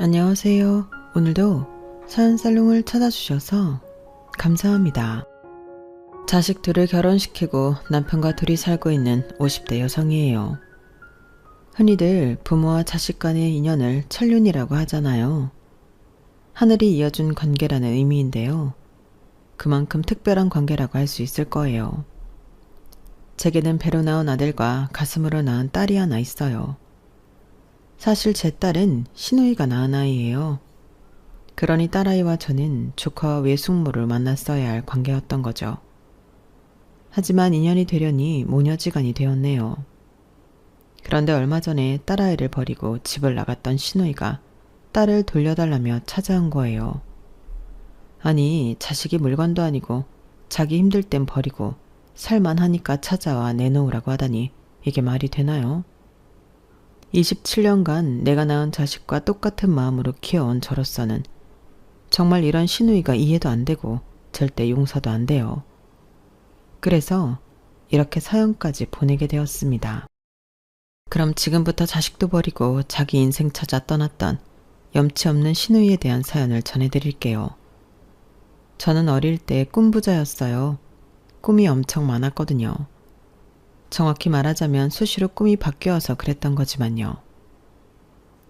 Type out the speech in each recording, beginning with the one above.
안녕하세요. 오늘도 사연살롱을 찾아주셔서 감사합니다. 자식 둘을 결혼시키고 남편과 둘이 살고 있는 50대 여성이에요. 흔히들 부모와 자식 간의 인연을 천륜이라고 하잖아요. 하늘이 이어준 관계라는 의미인데요. 그만큼 특별한 관계라고 할 수 있을 거예요. 제게는 배로 낳은 아들과 가슴으로 낳은 딸이 하나 있어요. 사실 제 딸은 시누이가 낳은 아이예요. 그러니 딸아이와 저는 조카와 외숙모를 만났어야 할 관계였던 거죠. 하지만 인연이 되려니 모녀지간이 되었네요. 그런데 얼마 전에 딸아이를 버리고 집을 나갔던 시누이가 딸을 돌려달라며 찾아온 거예요. 아니, 자식이 물건도 아니고 자기 힘들 땐 버리고 살만하니까 찾아와 내놓으라고 하다니 이게 말이 되나요? 27년간 내가 낳은 자식과 똑같은 마음으로 키워온 저로서는 정말 이런 시누이가 이해도 안 되고 절대 용서도 안 돼요. 그래서 이렇게 사연까지 보내게 되었습니다. 그럼 지금부터 자식도 버리고 자기 인생 찾아 떠났던 염치 없는 시누이에 대한 사연을 전해드릴게요. 저는 어릴 때 꿈부자였어요. 꿈이 엄청 많았거든요. 정확히 말하자면 수시로 꿈이 바뀌어서 그랬던 거지만요.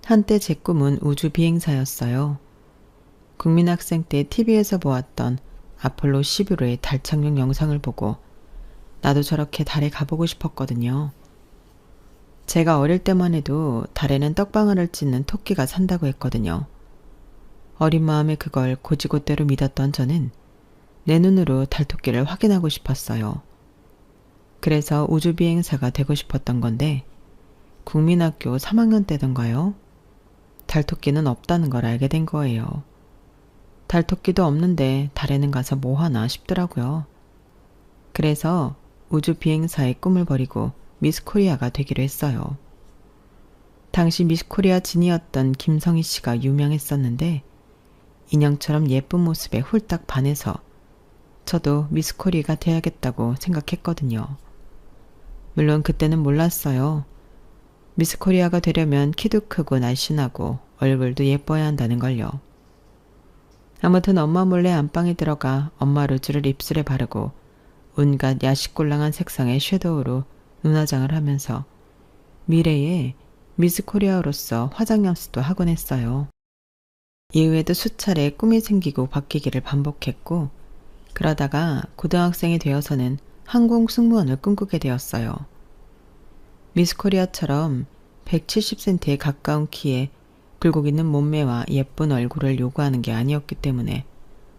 한때 제 꿈은 우주 비행사였어요. 국민학생 때 TV에서 보았던 아폴로 11호의 달 착륙 영상을 보고 나도 저렇게 달에 가보고 싶었거든요. 제가 어릴 때만 해도 달에는 떡방아를 찢는 토끼가 산다고 했거든요. 어린 마음에 그걸 고지고대로 믿었던 저는 내 눈으로 달토끼를 확인하고 싶었어요. 그래서 우주비행사가 되고 싶었던 건데 국민학교 3학년 때던가요? 달토끼는 없다는 걸 알게 된 거예요. 달토끼도 없는데 달에는 가서 뭐 하나 싶더라고요. 그래서 우주비행사의 꿈을 버리고 미스코리아가 되기로 했어요. 당시 미스코리아 진이었던 김성희 씨가 유명했었는데 인형처럼 예쁜 모습에 홀딱 반해서 저도 미스코리아가 돼야겠다고 생각했거든요. 물론 그때는 몰랐어요. 미스코리아가 되려면 키도 크고 날씬하고 얼굴도 예뻐야 한다는 걸요. 아무튼 엄마 몰래 안방에 들어가 엄마 루즈를 입술에 바르고 온갖 야식골랑한 색상의 섀도우로 눈화장을 하면서 미래의 미스코리아로서 화장 연습도 하곤 했어요. 이후에도 수차례 꿈이 생기고 바뀌기를 반복했고 그러다가 고등학생이 되어서는 항공 승무원을 꿈꾸게 되었어요. 미스코리아처럼 170cm에 가까운 키에 굴곡 있는 몸매와 예쁜 얼굴을 요구하는 게 아니었기 때문에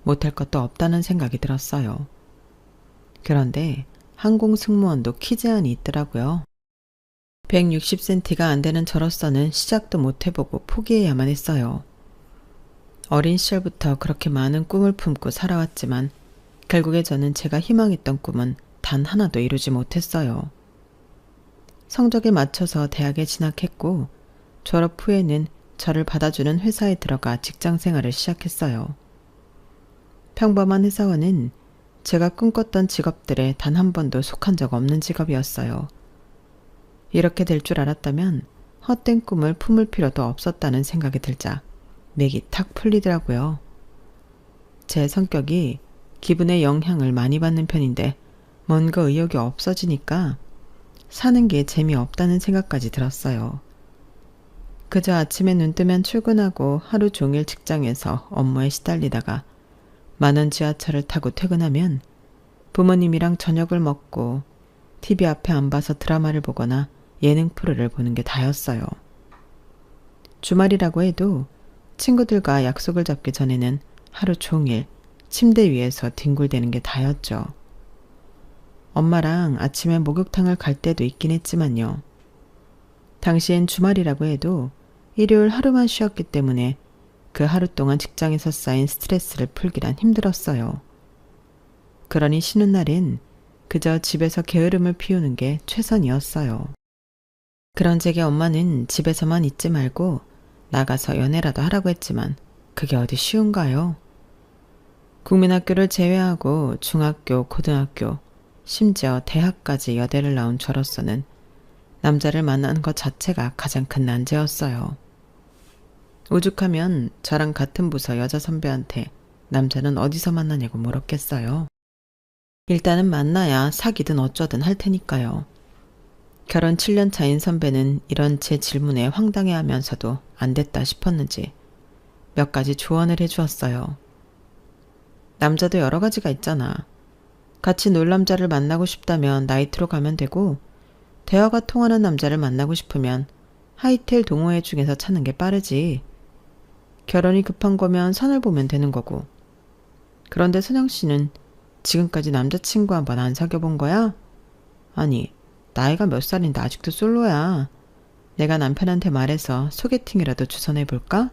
못할 것도 없다는 생각이 들었어요. 그런데 항공 승무원도 키 제한이 있더라고요. 160cm가 안 되는 저로서는 시작도 못 해보고 포기해야만 했어요. 어린 시절부터 그렇게 많은 꿈을 품고 살아왔지만 결국에 저는 제가 희망했던 꿈은 단 하나도 이루지 못했어요. 성적에 맞춰서 대학에 진학했고 졸업 후에는 저를 받아주는 회사에 들어가 직장 생활을 시작했어요. 평범한 회사원은 제가 꿈꿨던 직업들에 단 한 번도 속한 적 없는 직업이었어요. 이렇게 될 줄 알았다면 헛된 꿈을 품을 필요도 없었다는 생각이 들자 맥이 탁 풀리더라고요. 제 성격이 기분에 영향을 많이 받는 편인데 뭔가 의욕이 없어지니까 사는 게 재미없다는 생각까지 들었어요. 그저 아침에 눈 뜨면 출근하고 하루 종일 직장에서 업무에 시달리다가 많은 지하철을 타고 퇴근하면 부모님이랑 저녁을 먹고 TV 앞에 앉아서 드라마를 보거나 예능 프로를 보는 게 다였어요. 주말이라고 해도 친구들과 약속을 잡기 전에는 하루 종일 침대 위에서 뒹굴대는 게 다였죠. 엄마랑 아침에 목욕탕을 갈 때도 있긴 했지만요. 당시엔 주말이라고 해도 일요일 하루만 쉬었기 때문에 그 하루 동안 직장에서 쌓인 스트레스를 풀기란 힘들었어요. 그러니 쉬는 날엔 그저 집에서 게으름을 피우는 게 최선이었어요. 그런 제게 엄마는 집에서만 있지 말고 나가서 연애라도 하라고 했지만 그게 어디 쉬운가요? 국민학교를 제외하고 중학교, 고등학교, 심지어 대학까지 여대를 나온 저로서는 남자를 만나는 것 자체가 가장 큰 난제였어요. 오죽하면 저랑 같은 부서 여자 선배한테 남자는 어디서 만나냐고 물었겠어요. 일단은 만나야 사귀든 어쩌든 할 테니까요. 결혼 7년 차인 선배는 이런 제 질문에 황당해하면서도 안 됐다 싶었는지 몇 가지 조언을 해주었어요. 남자도 여러 가지가 있잖아. 같이 놀 남자를 만나고 싶다면 나이트로 가면 되고, 대화가 통하는 남자를 만나고 싶으면 하이텔 동호회 중에서 찾는 게 빠르지. 결혼이 급한 거면 선을 보면 되는 거고. 그런데 선영 씨는 지금까지 남자친구 한 번 안 사귀어 본 거야? 아니, 나이가 몇 살인데 아직도 솔로야. 내가 남편한테 말해서 소개팅이라도 주선해 볼까?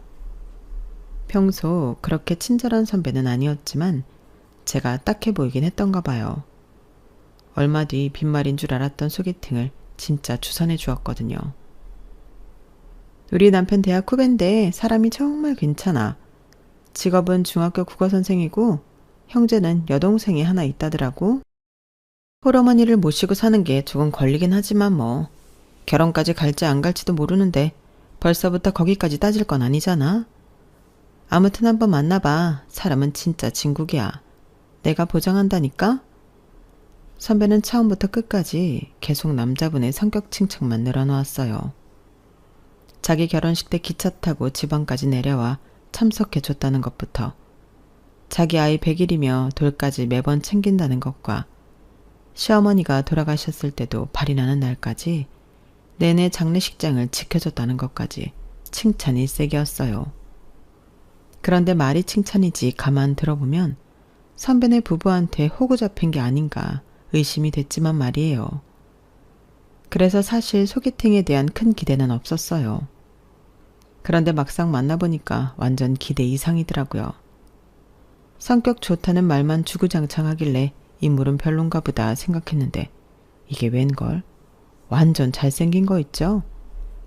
평소 그렇게 친절한 선배는 아니었지만 제가 딱해 보이긴 했던가 봐요. 얼마 뒤 빈말인 줄 알았던 소개팅을 진짜 주선해 주었거든요. 우리 남편 대학 후배인데 사람이 정말 괜찮아. 직업은 중학교 국어선생이고 형제는 여동생이 하나 있다더라고. 홀어머니를 모시고 사는 게 조금 걸리긴 하지만 뭐 결혼까지 갈지 안 갈지도 모르는데 벌써부터 거기까지 따질 건 아니잖아. 아무튼 한번 만나봐. 사람은 진짜 진국이야. 내가 보장한다니까? 선배는 처음부터 끝까지 계속 남자분의 성격 칭찬만 늘어놓았어요. 자기 결혼식 때 기차 타고 지방까지 내려와 참석해줬다는 것부터 자기 아이 100일이며 돌까지 매번 챙긴다는 것과 시어머니가 돌아가셨을 때도 발이 나는 날까지 내내 장례식장을 지켜줬다는 것까지 칭찬이 일색이었어요. 그런데 말이 칭찬이지 가만 들어보면 선배네 부부한테 호구 잡힌 게 아닌가 의심이 됐지만 말이에요. 그래서 사실 소개팅에 대한 큰 기대는 없었어요. 그런데 막상 만나보니까 완전 기대 이상이더라고요. 성격 좋다는 말만 주구장창하길래 인물은 별론가 보다 생각했는데 이게 웬걸? 완전 잘생긴 거 있죠?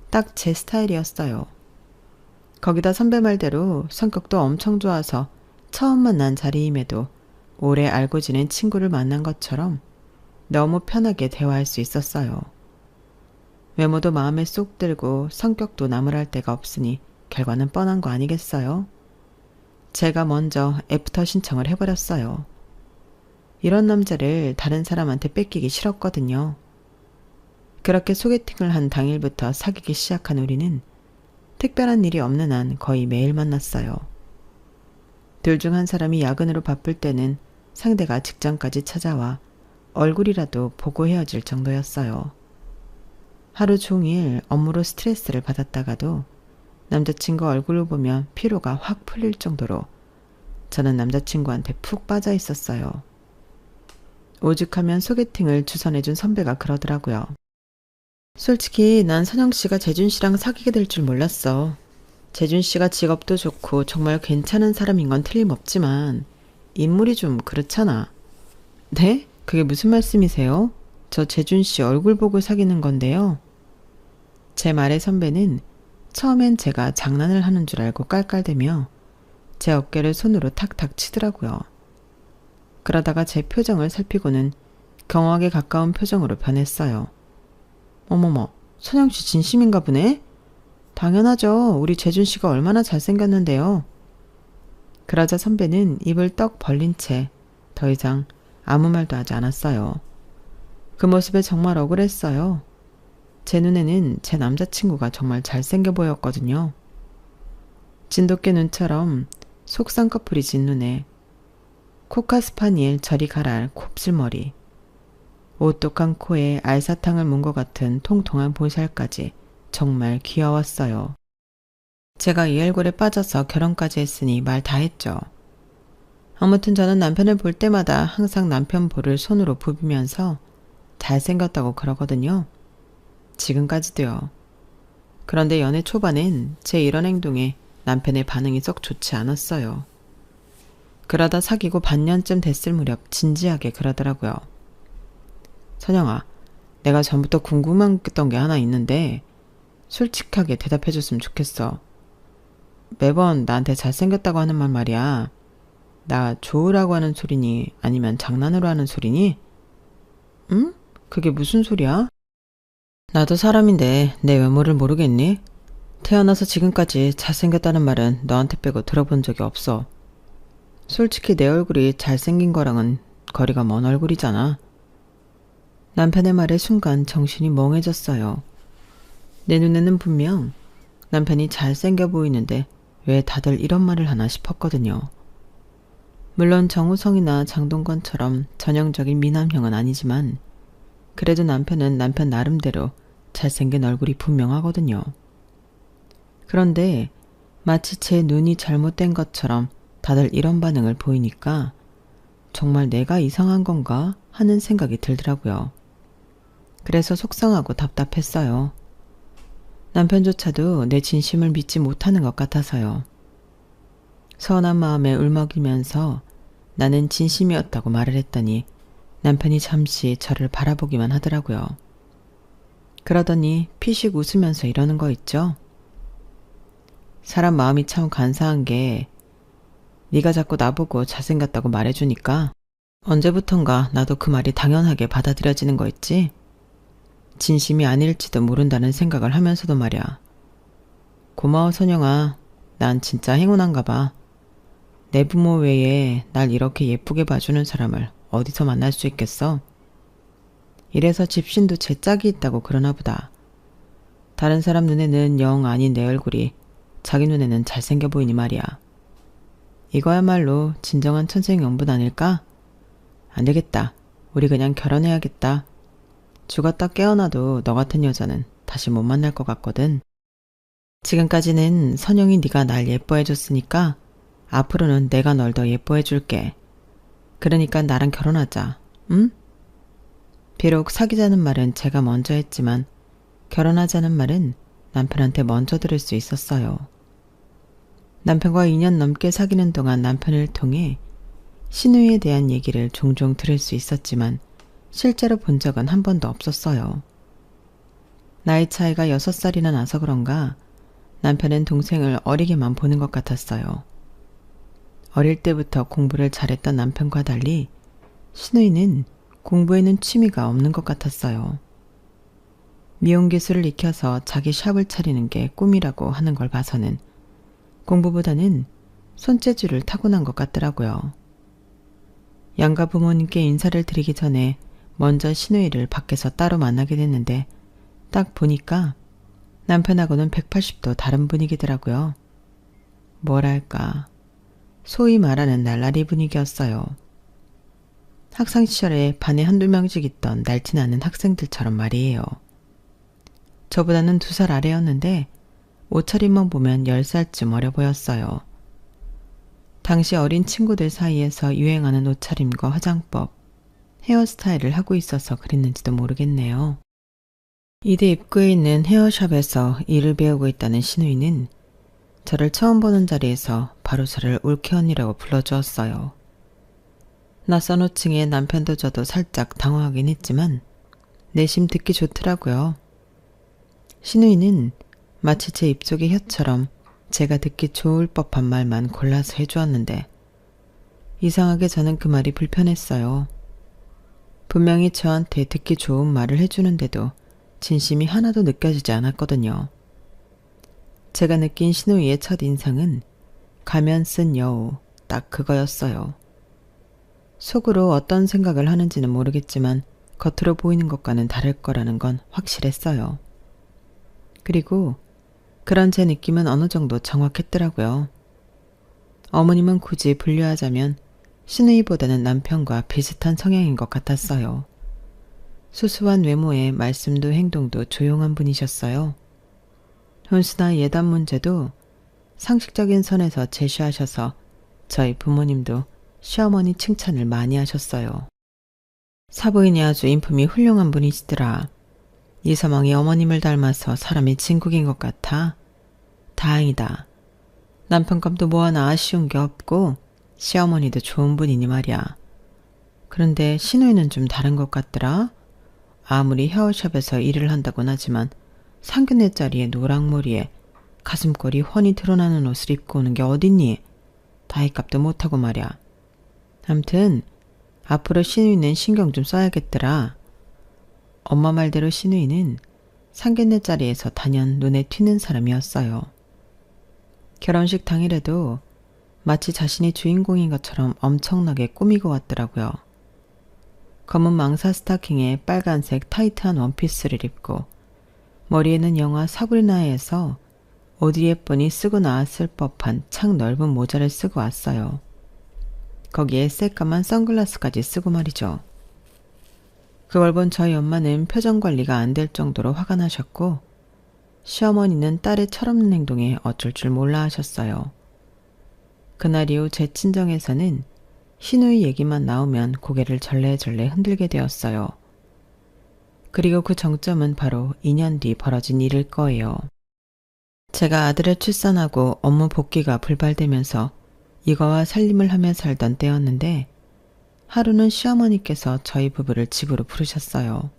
딱 제 스타일이었어요. 거기다 선배 말대로 성격도 엄청 좋아서 처음 만난 자리임에도 오래 알고 지낸 친구를 만난 것처럼 너무 편하게 대화할 수 있었어요. 외모도 마음에 쏙 들고 성격도 나무랄 데가 없으니 결과는 뻔한 거 아니겠어요? 제가 먼저 애프터 신청을 해버렸어요. 이런 남자를 다른 사람한테 뺏기기 싫었거든요. 그렇게 소개팅을 한 당일부터 사귀기 시작한 우리는 특별한 일이 없는 한 거의 매일 만났어요. 둘 중 한 사람이 야근으로 바쁠 때는 상대가 직장까지 찾아와 얼굴이라도 보고 헤어질 정도였어요. 하루 종일 업무로 스트레스를 받았다가도 남자친구 얼굴을 보면 피로가 확 풀릴 정도로 저는 남자친구한테 푹 빠져 있었어요. 오죽하면 소개팅을 주선해준 선배가 그러더라고요. 솔직히 난 선영씨가 재준씨랑 사귀게 될 줄 몰랐어. 재준씨가 직업도 좋고 정말 괜찮은 사람인 건 틀림없지만 인물이 좀 그렇잖아. 네? 그게 무슨 말씀이세요? 저 재준씨 얼굴 보고 사귀는 건데요. 제 말에 선배는 처음엔 제가 장난을 하는 줄 알고 깔깔대며 제 어깨를 손으로 탁탁 치더라고요. 그러다가 제 표정을 살피고는 경악에 가까운 표정으로 변했어요. 어머머, 선영씨 진심인가 보네? 당연하죠. 우리 재준씨가 얼마나 잘생겼는데요. 그러자 선배는 입을 떡 벌린 채 더 이상 아무 말도 하지 않았어요. 그 모습에 정말 억울했어요. 제 눈에는 제 남자친구가 정말 잘생겨 보였거든요. 진돗개 눈처럼 속쌍꺼풀이 눈에 코카스파니엘 저리 가랄 곱슬머리, 오똑한 코에 알사탕을 문 것 같은 통통한 보살까지 정말 귀여웠어요. 제가 이 얼굴에 빠져서 결혼까지 했으니 말 다 했죠. 아무튼 저는 남편을 볼 때마다 항상 남편 볼을 손으로 부비면서 잘생겼다고 그러거든요. 지금까지도요. 그런데 연애 초반엔 제 이런 행동에 남편의 반응이 썩 좋지 않았어요. 그러다 사귀고 반년쯤 됐을 무렵 진지하게 그러더라고요. 선영아, 내가 전부터 궁금했던 게 하나 있는데 솔직하게 대답해줬으면 좋겠어. 매번 나한테 잘생겼다고 하는 말 말이야. 나 좋으라고 하는 소리니 아니면 장난으로 하는 소리니? 응? 그게 무슨 소리야? 나도 사람인데 내 외모를 모르겠니? 태어나서 지금까지 잘생겼다는 말은 너한테 빼고 들어본 적이 없어. 솔직히 내 얼굴이 잘생긴 거랑은 거리가 먼 얼굴이잖아. 남편의 말에 순간 정신이 멍해졌어요. 내 눈에는 분명 남편이 잘생겨 보이는데 왜 다들 이런 말을 하나 싶었거든요. 물론 정우성이나 장동건처럼 전형적인 미남형은 아니지만 그래도 남편은 남편 나름대로 잘생긴 얼굴이 분명하거든요. 그런데 마치 제 눈이 잘못된 것처럼 다들 이런 반응을 보이니까 정말 내가 이상한 건가 하는 생각이 들더라고요. 그래서 속상하고 답답했어요. 남편조차도 내 진심을 믿지 못하는 것 같아서요. 서운한 마음에 울먹이면서 나는 진심이었다고 말을 했더니 남편이 잠시 저를 바라보기만 하더라고요. 그러더니 피식 웃으면서 이러는 거 있죠? 사람 마음이 참 간사한 게 네가 자꾸 나보고 잘생겼다고 말해주니까 언제부턴가 나도 그 말이 당연하게 받아들여지는 거 있지? 진심이 아닐지도 모른다는 생각을 하면서도 말이야. 고마워 선영아. 난 진짜 행운한가 봐. 내 부모 외에 날 이렇게 예쁘게 봐주는 사람을 어디서 만날 수 있겠어? 이래서 집신도 제 짝이 있다고 그러나 보다. 다른 사람 눈에는 영 아닌 내 얼굴이 자기 눈에는 잘생겨 보이니 말이야. 이거야말로 진정한 천생연분 아닐까? 안 되겠다. 우리 그냥 결혼해야겠다. 죽었다 깨어나도 너 같은 여자는 다시 못 만날 것 같거든. 지금까지는 선영이 네가 날 예뻐해줬으니까 앞으로는 내가 널 더 예뻐해줄게. 그러니까 나랑 결혼하자. 응? 비록 사귀자는 말은 제가 먼저 했지만 결혼하자는 말은 남편한테 먼저 들을 수 있었어요. 남편과 2년 넘게 사귀는 동안 남편을 통해 신우이에 대한 얘기를 종종 들을 수 있었지만 실제로 본 적은 한 번도 없었어요. 나이 차이가 6살이나 나서 그런가 남편은 동생을 어리게만 보는 것 같았어요. 어릴 때부터 공부를 잘했던 남편과 달리 신우이는 공부에는 취미가 없는 것 같았어요. 미용 기술을 익혀서 자기 샵을 차리는 게 꿈이라고 하는 걸 봐서는 공부보다는 손재주를 타고난 것 같더라고요. 양가 부모님께 인사를 드리기 전에 먼저 신우이를 밖에서 따로 만나게 됐는데 딱 보니까 남편하고는 180도 다른 분위기더라고요. 뭐랄까, 소위 말하는 날라리 분위기였어요. 학창시절에 반에 한두 명씩 있던 날씬않은 학생들처럼 말이에요. 저보다는 2살 아래였는데 옷차림만 보면 10살쯤 어려 보였어요. 당시 어린 친구들 사이에서 유행하는 옷차림과 화장법, 헤어스타일을 하고 있어서 그랬는지도 모르겠네요. 이대 입구에 있는 헤어샵에서 일을 배우고 있다는 신우이는 저를 처음 보는 자리에서 바로 저를 올케 언니라고 불러주었어요. 낯선 호칭에 남편도 저도 살짝 당황하긴 했지만 내심 듣기 좋더라고요. 신우이는 마치 제 입속의 혀처럼 제가 듣기 좋을 법한 말만 골라서 해주었는데 이상하게 저는 그 말이 불편했어요. 분명히 저한테 듣기 좋은 말을 해주는데도 진심이 하나도 느껴지지 않았거든요. 제가 느낀 신우이의 첫인상은 가면 쓴 여우, 딱 그거였어요. 속으로 어떤 생각을 하는지는 모르겠지만 겉으로 보이는 것과는 다를 거라는 건 확실했어요. 그리고 그런 제 느낌은 어느 정도 정확했더라고요. 어머님은 굳이 분류하자면 신우이보다는 남편과 비슷한 성향인 것 같았어요. 수수한 외모에 말씀도 행동도 조용한 분이셨어요. 혼수나 예단 문제도 상식적인 선에서 제시하셔서 저희 부모님도 시어머니 칭찬을 많이 하셨어요. 사부인이 아주 인품이 훌륭한 분이시더라. 이서방이 어머님을 닮아서 사람이 진국인 것 같아. 다행이다. 남편감도 뭐 하나 아쉬운 게 없고 시어머니도 좋은 분이니 말이야. 그런데 신우이는 좀 다른 것 같더라. 아무리 헤어샵에서 일을 한다곤 하지만 상견례 자리에 노랑머리에 가슴골이 훤히 드러나는 옷을 입고 오는 게 어딨니? 다이값도 못하고 말이야. 암튼 앞으로 신우이는 신경 좀 써야겠더라. 엄마 말대로 신우이는 상견례 자리에서 단연 눈에 튀는 사람이었어요. 결혼식 당일에도 마치 자신이 주인공인 것처럼 엄청나게 꾸미고 왔더라고요. 검은 망사 스타킹에 빨간색 타이트한 원피스를 입고 머리에는 영화 사브리나에서 오드리 헵번이 쓰고 나왔을 법한 창 넓은 모자를 쓰고 왔어요. 거기에 새까만 선글라스까지 쓰고 말이죠. 그걸 본 저희 엄마는 표정 관리가 안 될 정도로 화가 나셨고 시어머니는 딸의 철없는 행동에 어쩔 줄 몰라 하셨어요. 그날 이후 제 친정에서는 시누이 얘기만 나오면 고개를 절레절레 흔들게 되었어요. 그리고 그 정점은 바로 2년 뒤 벌어진 일일 거예요. 제가 아들을 출산하고 업무 복귀가 불발되면서 이거와 살림을 하며 살던 때였는데 하루는 시어머니께서 저희 부부를 집으로 부르셨어요.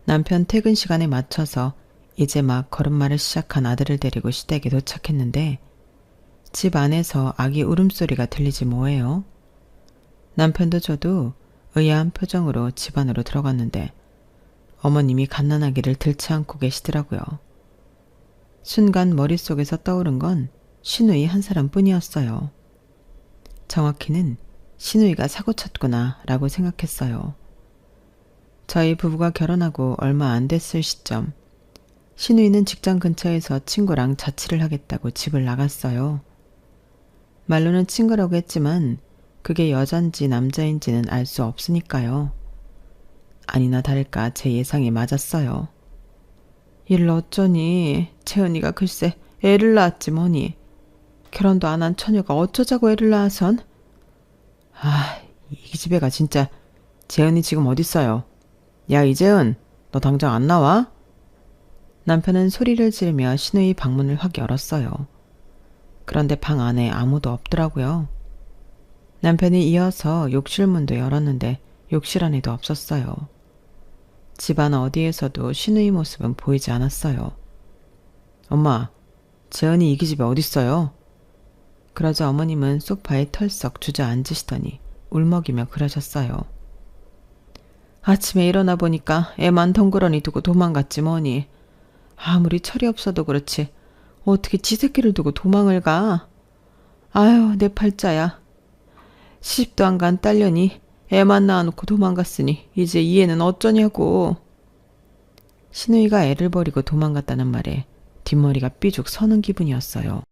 남편 퇴근 시간에 맞춰서 이제 막 걸음마를 시작한 아들을 데리고 시댁에 도착했는데 집 안에서 아기 울음소리가 들리지 뭐예요. 남편도 저도 의아한 표정으로 집 안으로 들어갔는데 어머님이 갓난아기를 들치 않고 계시더라고요. 순간 머릿속에서 떠오른 건 시누이 한 사람뿐이었어요. 정확히는 시누이가 사고 쳤구나 라고 생각했어요. 저희 부부가 결혼하고 얼마 안 됐을 시점 시누이는 직장 근처에서 친구랑 자취를 하겠다고 집을 나갔어요. 말로는 친구라고 했지만 그게 여잔지 남자인지는 알 수 없으니까요. 아니나 다를까 제 예상이 맞았어요. 이를 어쩌니 채은이가 글쎄 애를 낳았지 뭐니. 결혼도 안 한 처녀가 어쩌자고 애를 낳아선. 이 기집애가 진짜. 재은이 지금 어딨어요? 야 이재은 너 당장 안 나와? 남편은 소리를 지르며 시누이 방문을 확 열었어요. 그런데 방 안에 아무도 없더라고요. 남편이 이어서 욕실 문도 열었는데 욕실 안에도 없었어요. 집안 어디에서도 시누이 모습은 보이지 않았어요. 엄마, 재은이 이 기집애 어딨어요? 그러자 어머님은 소파에 털썩 주저앉으시더니 울먹이며 그러셨어요. 아침에 일어나 보니까 애만 덩그러니 두고 도망갔지 뭐니. 아무리 철이 없어도 그렇지 어떻게 지 새끼를 두고 도망을 가. 아유 내 팔자야. 시집도 안 간 딸년이 애만 낳아놓고 도망갔으니 이제 이 애는 어쩌냐고. 시누이가 애를 버리고 도망갔다는 말에 뒷머리가 삐죽 서는 기분이었어요.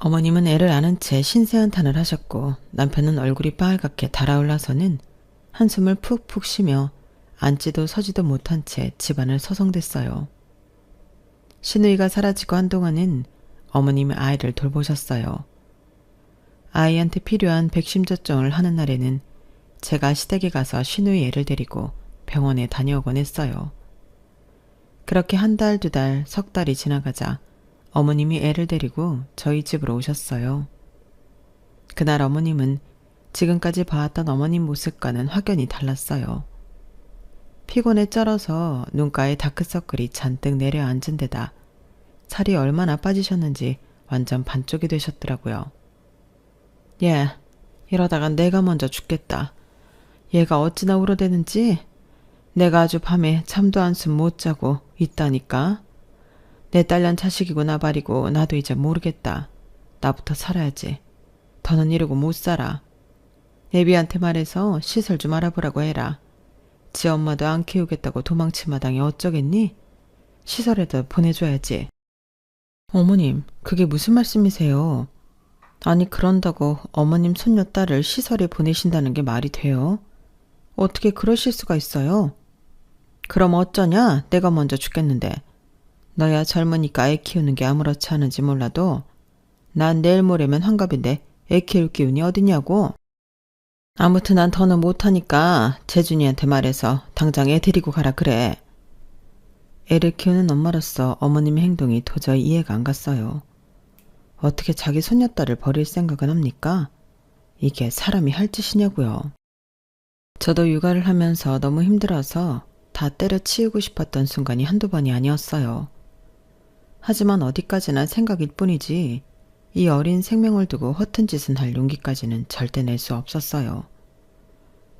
어머님은 애를 안은 채 신세한탄을 하셨고 남편은 얼굴이 빨갛게 달아올라서는 한숨을 푹푹 쉬며 앉지도 서지도 못한 채 집안을 서성댔어요. 시누이가 사라지고 한동안은 어머님이 아이를 돌보셨어요. 아이한테 필요한 백신 접종을 하는 날에는 제가 시댁에 가서 시누이 애를 데리고 병원에 다녀오곤 했어요. 그렇게 한 달, 두 달, 석 달이 지나가자 어머님이 애를 데리고 저희 집으로 오셨어요. 그날 어머님은 지금까지 봐왔던 어머님 모습과는 확연히 달랐어요. 피곤에 쩔어서 눈가에 다크서클이 잔뜩 내려앉은 데다 살이 얼마나 빠지셨는지 완전 반쪽이 되셨더라고요. 얘, 이러다간 내가 먼저 죽겠다. 얘가 어찌나 울어대는지 내가 아주 밤에 잠도 한숨 못 자고 있다니까. 내 딸년 자식이고 나발이고 나도 이제 모르겠다. 나부터 살아야지. 더는 이러고 못 살아. 애비한테 말해서 시설 좀 알아보라고 해라. 지 엄마도 안 키우겠다고 도망친 마당에 어쩌겠니? 시설에다 보내줘야지. 어머님, 그게 무슨 말씀이세요? 아니 그런다고 어머님 손녀딸을 시설에 보내신다는 게 말이 돼요? 어떻게 그러실 수가 있어요? 그럼 어쩌냐? 내가 먼저 죽겠는데. 너야 젊으니까 애 키우는 게 아무렇지 않은지 몰라도 난 내일 모레면 환갑인데 애 키울 기운이 어디냐고. 아무튼 난 더는 못하니까 재준이한테 말해서 당장 애 데리고 가라 그래. 애를 키우는 엄마로서 어머님의 행동이 도저히 이해가 안 갔어요. 어떻게 자기 손녀딸을 버릴 생각은 합니까? 이게 사람이 할 짓이냐고요. 저도 육아를 하면서 너무 힘들어서 다 때려치우고 싶었던 순간이 한두 번이 아니었어요. 하지만 어디까지나 생각일 뿐이지 이 어린 생명을 두고 허튼 짓은 할 용기까지는 절대 낼 수 없었어요.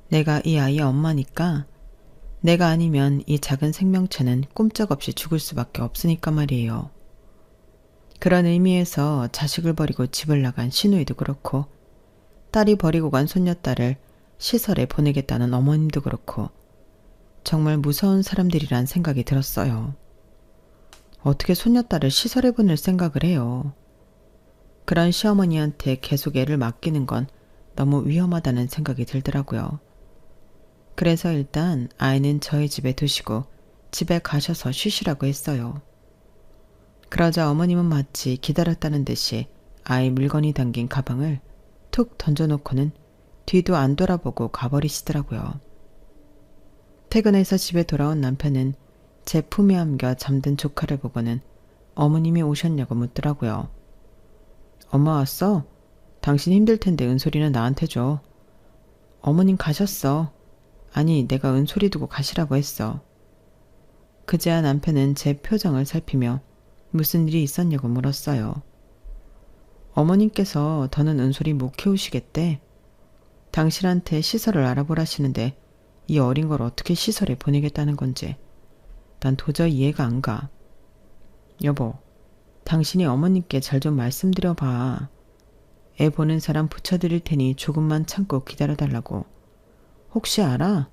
내가 이 아이의 엄마니까 내가 아니면 이 작은 생명체는 꼼짝없이 죽을 수밖에 없으니까 말이에요. 그런 의미에서 자식을 버리고 집을 나간 시누이도 그렇고 딸이 버리고 간 손녀딸을 시설에 보내겠다는 어머님도 그렇고 정말 무서운 사람들이란 생각이 들었어요. 어떻게 손녀딸을 시설에 보낼 생각을 해요. 그런 시어머니한테 계속 애를 맡기는 건 너무 위험하다는 생각이 들더라고요. 그래서 일단 아이는 저희 집에 두시고 집에 가셔서 쉬시라고 했어요. 그러자 어머님은 마치 기다렸다는 듯이 아이 물건이 담긴 가방을 툭 던져놓고는 뒤도 안 돌아보고 가버리시더라고요. 퇴근해서 집에 돌아온 남편은 제 품에 안겨 잠든 조카를 보고는 어머님이 오셨냐고 묻더라고요. 엄마 왔어? 당신 힘들 텐데 은솔이는 나한테 줘. 어머님 가셨어. 아니 내가 은솔이 두고 가시라고 했어. 그제야 남편은 제 표정을 살피며 무슨 일이 있었냐고 물었어요. 어머님께서 더는 은솔이 못 키우시겠대. 당신한테 시설을 알아보라시는데 이 어린 걸 어떻게 시설에 보내겠다는 건지 난 도저히 이해가 안 가. 여보, 당신이 어머님께 잘 좀 말씀드려봐. 애 보는 사람 붙여드릴 테니 조금만 참고 기다려달라고. 혹시 알아?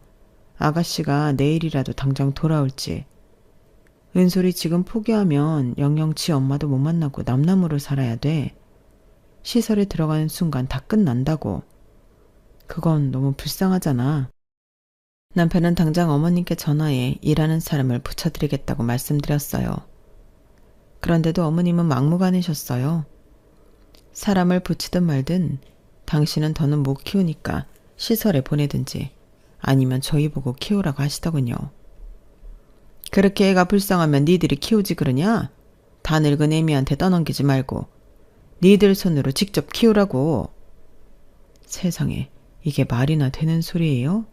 아가씨가 내일이라도 당장 돌아올지. 은솔이 지금 포기하면 영영 지 엄마도 못 만나고 남남으로 살아야 돼. 시설에 들어가는 순간 다 끝난다고. 그건 너무 불쌍하잖아. 남편은 당장 어머님께 전화해 일하는 사람을 붙여드리겠다고 말씀드렸어요. 그런데도 어머님은 막무가내셨어요. 사람을 붙이든 말든 당신은 더는 못 키우니까 시설에 보내든지 아니면 저희 보고 키우라고 하시더군요. 그렇게 애가 불쌍하면 니들이 키우지 그러냐? 다 늙은 애미한테 떠넘기지 말고 니들 손으로 직접 키우라고. 세상에 이게 말이나 되는 소리예요?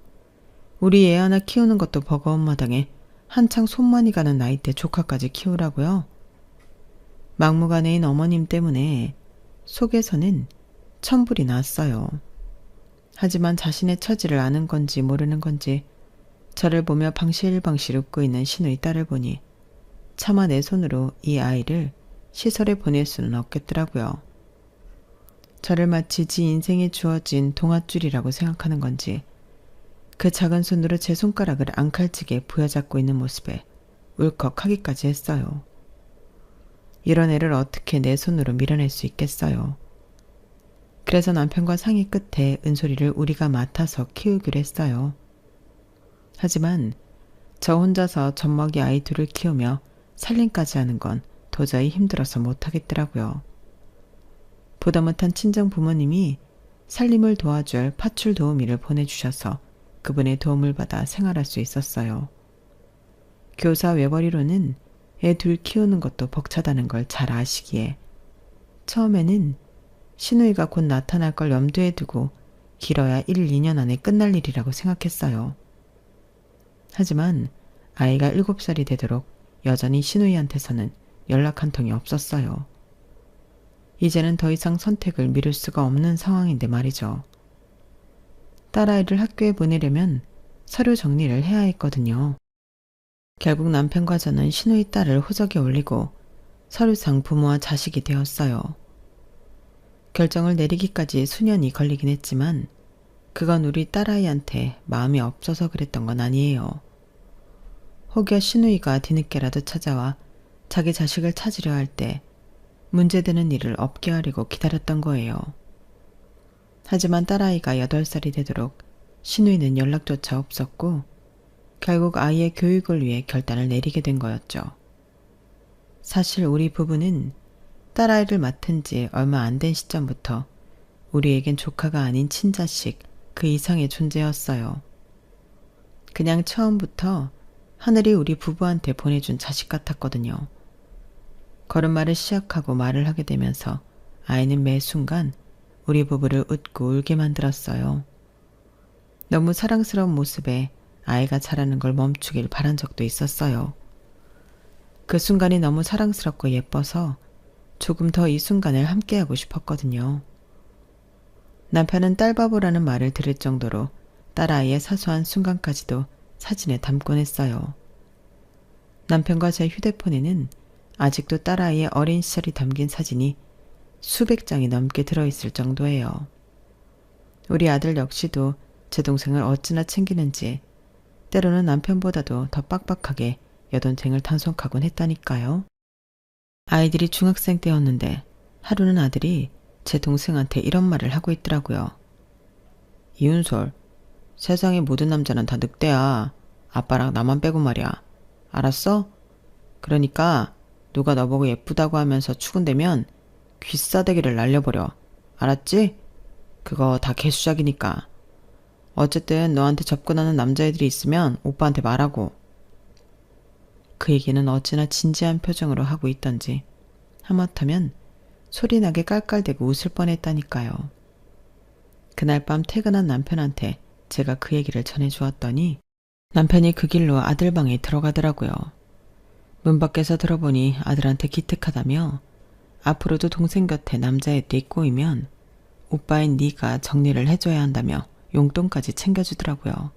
우리 애 하나 키우는 것도 버거운 마당에 한창 손만이 가는 나이 때 조카까지 키우라고요? 막무가내인 어머님 때문에 속에서는 천불이 났어요. 하지만 자신의 처지를 아는 건지 모르는 건지 저를 보며 방실방실 웃고 있는 시누이 딸을 보니 차마 내 손으로 이 아이를 시설에 보낼 수는 없겠더라고요. 저를 마치 지 인생에 주어진 동아줄이라고 생각하는 건지 그 작은 손으로 제 손가락을 앙칼지게 부여잡고 있는 모습에 울컥하기까지 했어요. 이런 애를 어떻게 내 손으로 밀어낼 수 있겠어요. 그래서 남편과 상의 끝에 은솔이를 우리가 맡아서 키우기로 했어요. 하지만 저 혼자서 젖먹이 아이 둘을 키우며 살림까지 하는 건 도저히 힘들어서 못하겠더라고요. 보다 못한 친정 부모님이 살림을 도와줄 파출 도우미를 보내주셔서 그분의 도움을 받아 생활할 수 있었어요. 교사 외벌이로는 애 둘 키우는 것도 벅차다는 걸 잘 아시기에 처음에는 시누이가 곧 나타날 걸 염두에 두고 길어야 1, 2년 안에 끝날 일이라고 생각했어요. 하지만 아이가 7살이 되도록 여전히 시누이한테서는 연락 한 통이 없었어요. 이제는 더 이상 선택을 미룰 수가 없는 상황인데 말이죠. 딸아이를 학교에 보내려면 서류 정리를 해야 했거든요. 결국 남편과 저는 시누이 딸을 호적에 올리고 서류상 부모와 자식이 되었어요. 결정을 내리기까지 수년이 걸리긴 했지만 그건 우리 딸아이한테 마음이 없어서 그랬던 건 아니에요. 혹여 시누이가 뒤늦게라도 찾아와 자기 자식을 찾으려 할 때 문제되는 일을 없게 하려고 기다렸던 거예요. 하지만 딸아이가 8살이 되도록 시누이는 연락조차 없었고 결국 아이의 교육을 위해 결단을 내리게 된 거였죠. 사실 우리 부부는 딸아이를 맡은 지 얼마 안 된 시점부터 우리에겐 조카가 아닌 친자식 그 이상의 존재였어요. 그냥 처음부터 하늘이 우리 부부한테 보내준 자식 같았거든요. 걸음마를 시작하고 말을 하게 되면서 아이는 매 순간 우리 부부를 웃고 울게 만들었어요. 너무 사랑스러운 모습에 아이가 자라는 걸 멈추길 바란 적도 있었어요. 그 순간이 너무 사랑스럽고 예뻐서 조금 더 이 순간을 함께하고 싶었거든요. 남편은 딸바보라는 말을 들을 정도로 딸아이의 사소한 순간까지도 사진에 담곤 했어요. 남편과 제 휴대폰에는 아직도 딸아이의 어린 시절이 담긴 사진이 수백 장이 넘게 들어있을 정도예요. 우리 아들 역시도 제 동생을 어찌나 챙기는지 때로는 남편보다도 더 빡빡하게 여동생을 단속하곤 했다니까요. 아이들이 중학생 때였는데 하루는 아들이 제 동생한테 이런 말을 하고 있더라고요. 이윤솔, 세상의 모든 남자는 다 늑대야. 아빠랑 나만 빼고 말이야. 알았어? 그러니까 누가 너보고 예쁘다고 하면서 추근대면 귀싸대기를 날려버려. 알았지? 그거 다 개수작이니까. 어쨌든 너한테 접근하는 남자애들이 있으면 오빠한테 말하고. 그 얘기는 어찌나 진지한 표정으로 하고 있던지 하마터면 소리나게 깔깔대고 웃을 뻔했다니까요. 그날 밤 퇴근한 남편한테 제가 그 얘기를 전해주었더니 남편이 그 길로 아들 방에 들어가더라고요. 문 밖에서 들어보니 아들한테 기특하다며 앞으로도 동생 곁에 남자애들이 꼬이면 오빠인 네가 정리를 해줘야 한다며 용돈까지 챙겨주더라고요.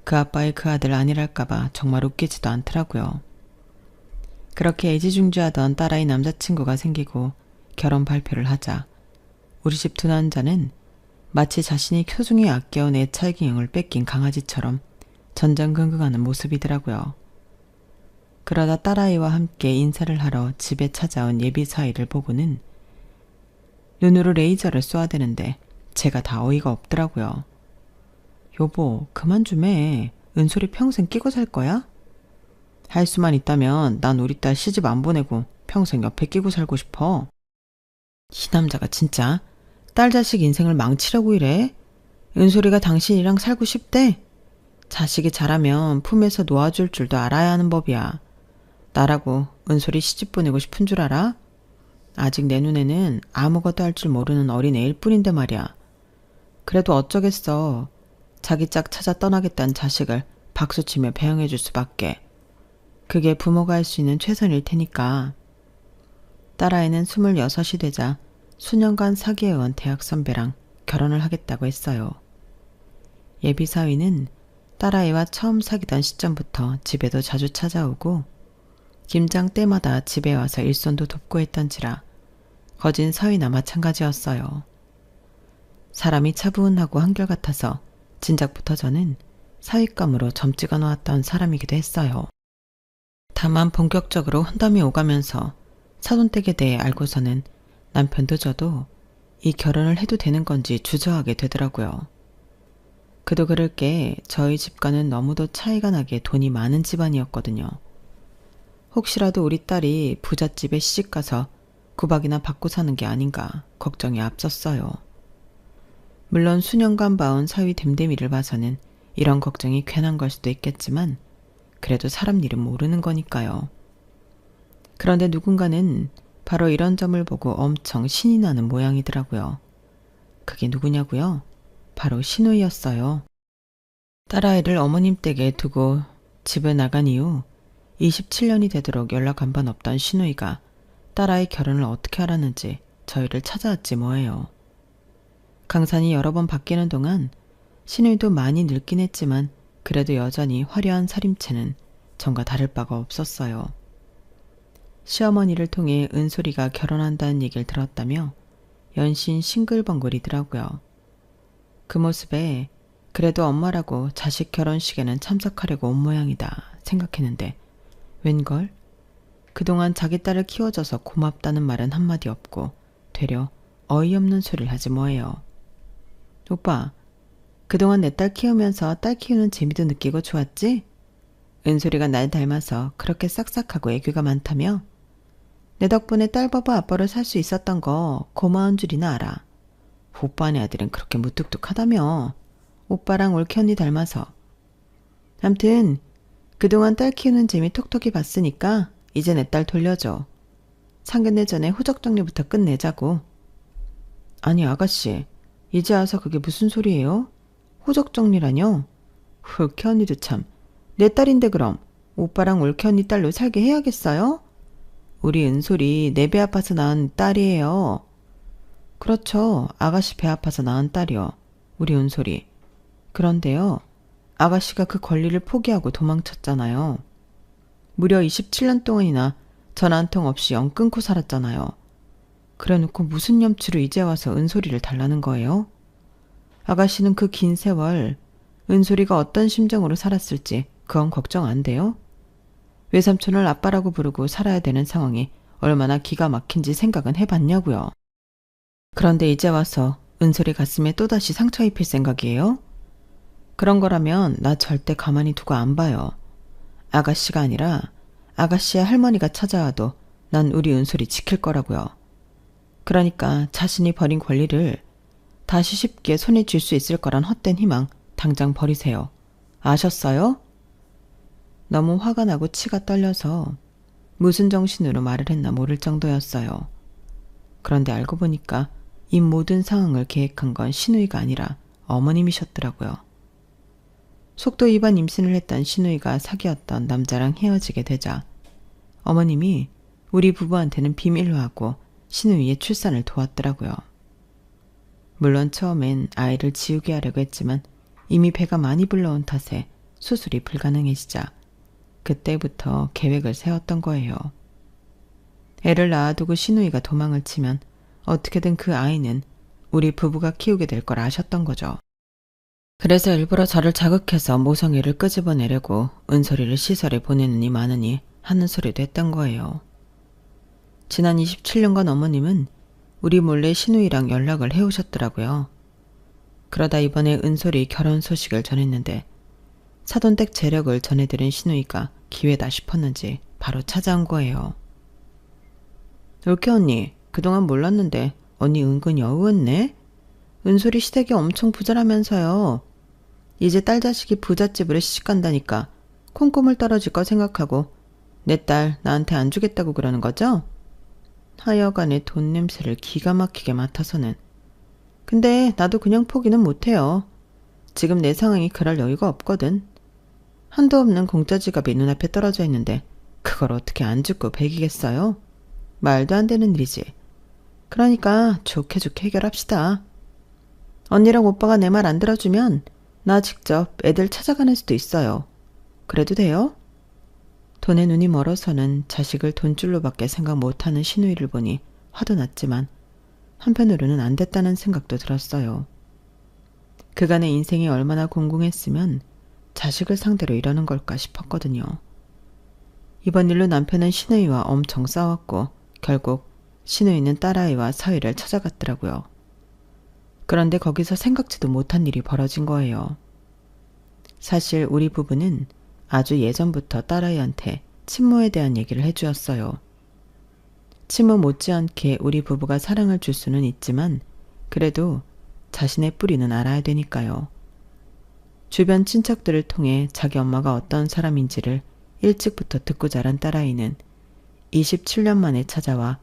그 아빠의 그 아들 아니랄까봐 정말 웃기지도 않더라고요. 그렇게 애지중지하던 딸아이 남자친구가 생기고 결혼 발표를 하자 우리 집 두 남자는 마치 자신이 소중히 아껴온 애착인형을 뺏긴 강아지처럼 전전긍긍하는 모습이더라고요. 그러다 딸아이와 함께 인사를 하러 집에 찾아온 예비사위를 보고는 눈으로 레이저를 쏘아대는데 제가 다 어이가 없더라고요. 여보, 그만 좀 해. 은솔이 평생 끼고 살 거야? 할 수만 있다면 난 우리 딸 시집 안 보내고 평생 옆에 끼고 살고 싶어. 이 남자가 진짜 딸 자식 인생을 망치려고 이래? 은솔이가 당신이랑 살고 싶대? 자식이 자라면 품에서 놓아줄 줄도 알아야 하는 법이야. 나라고 은솔이 시집 보내고 싶은 줄 알아? 아직 내 눈에는 아무것도 할 줄 모르는 어린 애일 뿐인데 말이야. 그래도 어쩌겠어. 자기 짝 찾아 떠나겠다는 자식을 박수치며 배웅해 줄 수밖에. 그게 부모가 할 수 있는 최선일 테니까. 딸아이는 26이 되자 수년간 사귀어온 대학 선배랑 결혼을 하겠다고 했어요. 예비사위는 딸아이와 처음 사귀던 시점부터 집에도 자주 찾아오고 김장 때마다 집에 와서 일손도 돕고 했던지라 거진 사위나 마찬가지였어요. 사람이 차분하고 한결같아서 진작부터 저는 사윗감으로 점 찍어 놓았던 사람이기도 했어요. 다만 본격적으로 혼담이 오가면서 사돈댁에 대해 알고서는 남편도 저도 이 결혼을 해도 되는 건지 주저하게 되더라고요. 그도 그럴 게 저희 집과는 너무도 차이가 나게 돈이 많은 집안이었거든요. 혹시라도 우리 딸이 부잣집에 시집가서 구박이나 받고 사는 게 아닌가 걱정이 앞섰어요. 물론 수년간 봐온 사위 됨됨이를 봐서는 이런 걱정이 괜한 걸 수도 있겠지만 그래도 사람 일은 모르는 거니까요. 그런데 누군가는 바로 이런 점을 보고 엄청 신이 나는 모양이더라고요. 그게 누구냐고요? 바로 신우이였어요. 딸아이를 어머님 댁에 두고 집을 나간 이후 27년이 되도록 연락 한 번 없던 신우이가 딸아이 결혼을 어떻게 알았는지 저희를 찾아왔지 뭐예요. 강산이 여러 번 바뀌는 동안 신우이도 많이 늙긴 했지만 그래도 여전히 화려한 살림체는 전과 다를 바가 없었어요. 시어머니를 통해 은솔이가 결혼한다는 얘기를 들었다며 연신 싱글벙글이더라고요. 그 모습에 그래도 엄마라고 자식 결혼식에는 참석하려고 온 모양이다 생각했는데 웬걸? 그동안 자기 딸을 키워줘서 고맙다는 말은 한마디 없고 되려 어이없는 소리를 하지 뭐예요. 오빠, 그동안 내 딸 키우면서 딸 키우는 재미도 느끼고 좋았지? 은솔이가 날 닮아서 그렇게 싹싹하고 애교가 많다며? 내 덕분에 딸 바보 아빠를 살 수 있었던 거 고마운 줄이나 알아. 오빠네 아들은 그렇게 무뚝뚝하다며. 오빠랑 올케 언니 닮아서. 암튼 그동안 딸 키우는 재미 톡톡히 봤으니까 이제 내 딸 돌려줘. 상견례 전에 호적 정리부터 끝내자고. 아니 아가씨, 이제 와서 그게 무슨 소리예요? 호적 정리라뇨? 올케 언니도 참. 내 딸인데 그럼 오빠랑 올케 언니 딸로 살게 해야겠어요? 우리 은솔이 내 배 아파서 낳은 딸이에요. 그렇죠. 아가씨 배 아파서 낳은 딸이요. 우리 은솔이. 그런데요. 아가씨가 그 권리를 포기하고 도망쳤잖아요. 무려 27년 동안이나 전화 한 통 없이 영 끊고 살았잖아요. 그래놓고 무슨 염치로 이제 와서 은솔이를 달라는 거예요? 아가씨는 그 긴 세월 은솔이가 어떤 심정으로 살았을지 그건 걱정 안 돼요? 외삼촌을 아빠라고 부르고 살아야 되는 상황이 얼마나 기가 막힌지 생각은 해봤냐고요. 그런데 이제 와서 은솔이 가슴에 또다시 상처 입힐 생각이에요? 그런 거라면 나 절대 가만히 두고 안 봐요. 아가씨가 아니라 아가씨의 할머니가 찾아와도 난 우리 은솔이 지킬 거라고요. 그러니까 자신이 버린 권리를 다시 쉽게 손에 쥘 수 있을 거란 헛된 희망 당장 버리세요. 아셨어요? 너무 화가 나고 치가 떨려서 무슨 정신으로 말을 했나 모를 정도였어요. 그런데 알고 보니까 이 모든 상황을 계획한 건 신우이가 아니라 어머님이셨더라고요. 속도 위반 임신을 했던 신우이가 사귀었던 남자랑 헤어지게 되자 어머님이 우리 부부한테는 비밀로 하고 신우이의 출산을 도왔더라고요. 물론 처음엔 아이를 지우게 하려고 했지만 이미 배가 많이 불러온 탓에 수술이 불가능해지자 그때부터 계획을 세웠던 거예요. 애를 낳아두고 신우이가 도망을 치면 어떻게든 그 아이는 우리 부부가 키우게 될 걸 아셨던 거죠. 그래서 일부러 저를 자극해서 모성애를 끄집어내려고 은솔이를 시설에 보내느니 마느니 하는 소리도 했던 거예요. 지난 27년간 어머님은 우리 몰래 신우이랑 연락을 해오셨더라고요. 그러다 이번에 은솔이 결혼 소식을 전했는데 사돈댁 재력을 전해드린 신우이가 기회다 싶었는지 바로 찾아온 거예요. 옳게 언니, 그동안 몰랐는데 언니 은근 여우였네? 은솔이 시댁이 엄청 부자라면서요. 이제 딸 자식이 부잣집으로 시집간다니까 콩고물 떨어질 거 생각하고 내 딸 나한테 안 주겠다고 그러는 거죠? 하여간에 돈 냄새를 기가 막히게 맡아서는. 근데 나도 그냥 포기는 못해요. 지금 내 상황이 그럴 여유가 없거든. 한도 없는 공짜 지갑이 눈앞에 떨어져 있는데 그걸 어떻게 안 죽고 배기겠어요? 말도 안 되는 일이지. 그러니까 좋게 좋게 해결합시다. 언니랑 오빠가 내 말 안 들어주면 나 직접 애들 찾아가는 수도 있어요. 그래도 돼요? 돈에 눈이 멀어서는 자식을 돈줄로밖에 생각 못하는 신우이를 보니 화도 났지만 한편으로는 안 됐다는 생각도 들었어요. 그간의 인생이 얼마나 공공했으면 자식을 상대로 이러는 걸까 싶었거든요. 이번 일로 남편은 신우이와 엄청 싸웠고 결국 신우이는 딸아이와 사위를 찾아갔더라고요. 그런데 거기서 생각지도 못한 일이 벌어진 거예요. 사실 우리 부부는 아주 예전부터 딸아이한테 친모에 대한 얘기를 해주었어요. 친모 못지않게 우리 부부가 사랑을 줄 수는 있지만 그래도 자신의 뿌리는 알아야 되니까요. 주변 친척들을 통해 자기 엄마가 어떤 사람인지를 일찍부터 듣고 자란 딸아이는 27년 만에 찾아와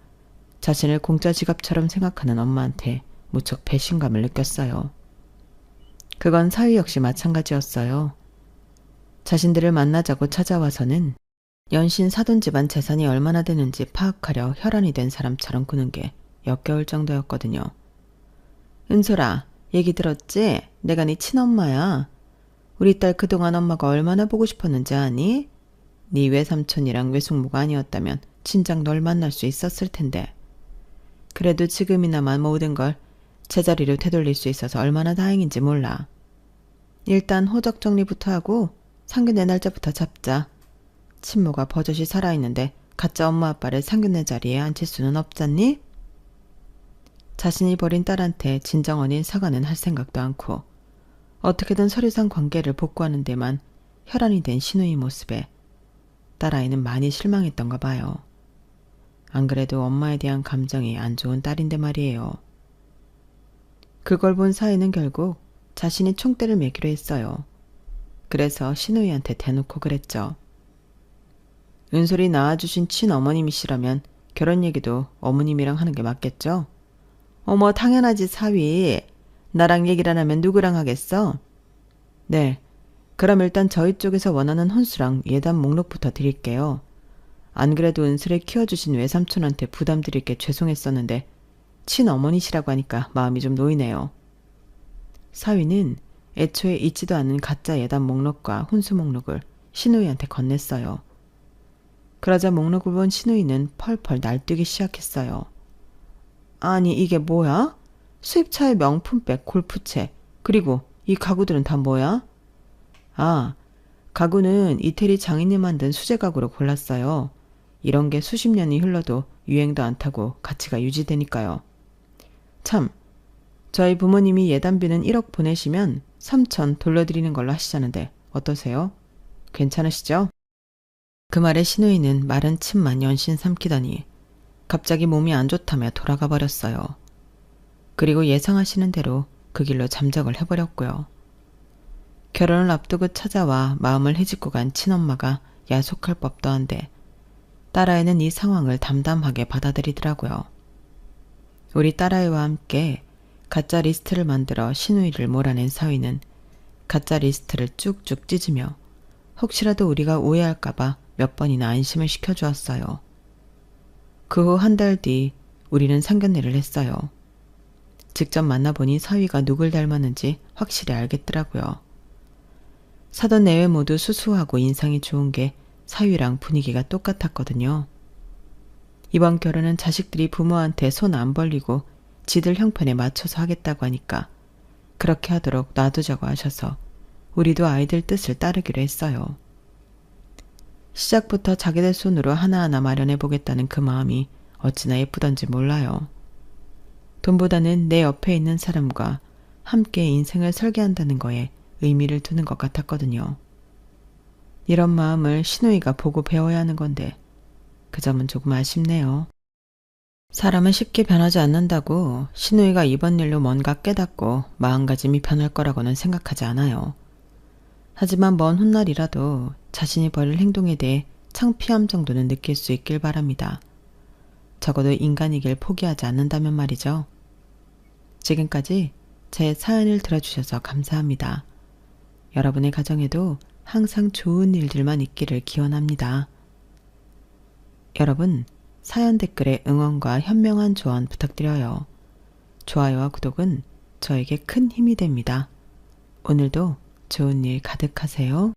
자신을 공짜 지갑처럼 생각하는 엄마한테 무척 배신감을 느꼈어요. 그건 사위 역시 마찬가지였어요. 자신들을 만나자고 찾아와서는 연신 사돈 집안 재산이 얼마나 되는지 파악하려 혈안이 된 사람처럼 구는 게 역겨울 정도였거든요. 은솔아, 얘기 들었지? 내가 네 친엄마야. 우리 딸 그동안 엄마가 얼마나 보고 싶었는지 아니? 네 외삼촌이랑 외숙모가 아니었다면 진작 널 만날 수 있었을 텐데. 그래도 지금이나마 모든 걸 제자리로 되돌릴 수 있어서 얼마나 다행인지 몰라. 일단 호적 정리부터 하고 상견례 날짜부터 잡자. 친모가 버젓이 살아있는데 가짜 엄마 아빠를 상견례 자리에 앉힐 수는 없잖니? 자신이 버린 딸한테 진정 어린 사과는 할 생각도 않고 어떻게든 서류상 관계를 복구하는 데만 혈안이 된 신우이 모습에 딸아이는 많이 실망했던가 봐요. 안 그래도 엄마에 대한 감정이 안 좋은 딸인데 말이에요. 그걸 본 사위는 결국 자신이 총대를 매기로 했어요. 그래서 신우이한테 대놓고 그랬죠. 은솔이 낳아주신 친어머님이시라면 결혼 얘기도 어머님이랑 하는 게 맞겠죠? 어머 당연하지 사위. 나랑 얘기를 안 하면 누구랑 하겠어? 네. 그럼 일단 저희 쪽에서 원하는 혼수랑 예단 목록부터 드릴게요. 안 그래도 은솔을 키워주신 외삼촌한테 부담 드릴 게 죄송했었는데 친어머니시라고 하니까 마음이 좀 놓이네요. 사위는 애초에 있지도 않은 가짜 예단 목록과 혼수 목록을 신우이한테 건넸어요. 그러자 목록을 본 신우이는 펄펄 날뛰기 시작했어요. 아니 이게 뭐야? 수입차의 명품백, 골프채, 그리고 이 가구들은 다 뭐야? 아, 가구는 이태리 장인이 만든 수제 가구로 골랐어요. 이런 게 수십 년이 흘러도 유행도 안 타고 가치가 유지되니까요. 참, 저희 부모님이 예단비는 1억 보내시면 3천 돌려드리는 걸로 하시자는데 어떠세요? 괜찮으시죠? 그 말에 신우이는 마른 침만 연신 삼키더니 갑자기 몸이 안 좋다며 돌아가 버렸어요. 그리고 예상하시는 대로 그 길로 잠적을 해버렸고요. 결혼을 앞두고 찾아와 마음을 헤집고 간 친엄마가 야속할 법도 한데 딸아이는 이 상황을 담담하게 받아들이더라고요. 우리 딸아이와 함께 가짜 리스트를 만들어 신우이를 몰아낸 사위는 가짜 리스트를 쭉쭉 찢으며 혹시라도 우리가 오해할까봐 몇 번이나 안심을 시켜주었어요. 그 후 한 달 뒤 우리는 상견례를 했어요. 직접 만나보니 사위가 누굴 닮았는지 확실히 알겠더라고요. 사돈 내외 모두 수수하고 인상이 좋은 게 사위랑 분위기가 똑같았거든요. 이번 결혼은 자식들이 부모한테 손 안 벌리고 지들 형편에 맞춰서 하겠다고 하니까 그렇게 하도록 놔두자고 하셔서 우리도 아이들 뜻을 따르기로 했어요. 시작부터 자기들 손으로 하나하나 마련해 보겠다는 그 마음이 어찌나 예쁘던지 몰라요. 돈보다는 내 옆에 있는 사람과 함께 인생을 설계한다는 거에 의미를 두는 것 같았거든요. 이런 마음을 신우이가 보고 배워야 하는 건데 그 점은 조금 아쉽네요. 사람은 쉽게 변하지 않는다고 신우이가 이번 일로 뭔가 깨닫고 마음가짐이 변할 거라고는 생각하지 않아요. 하지만 먼 훗날이라도 자신이 벌일 행동에 대해 창피함 정도는 느낄 수 있길 바랍니다. 적어도 인간이길 포기하지 않는다면 말이죠. 지금까지 제 사연을 들어주셔서 감사합니다. 여러분의 가정에도 항상 좋은 일들만 있기를 기원합니다. 여러분, 사연 댓글에 응원과 현명한 조언 부탁드려요. 좋아요와 구독은 저에게 큰 힘이 됩니다. 오늘도 좋은 일 가득하세요.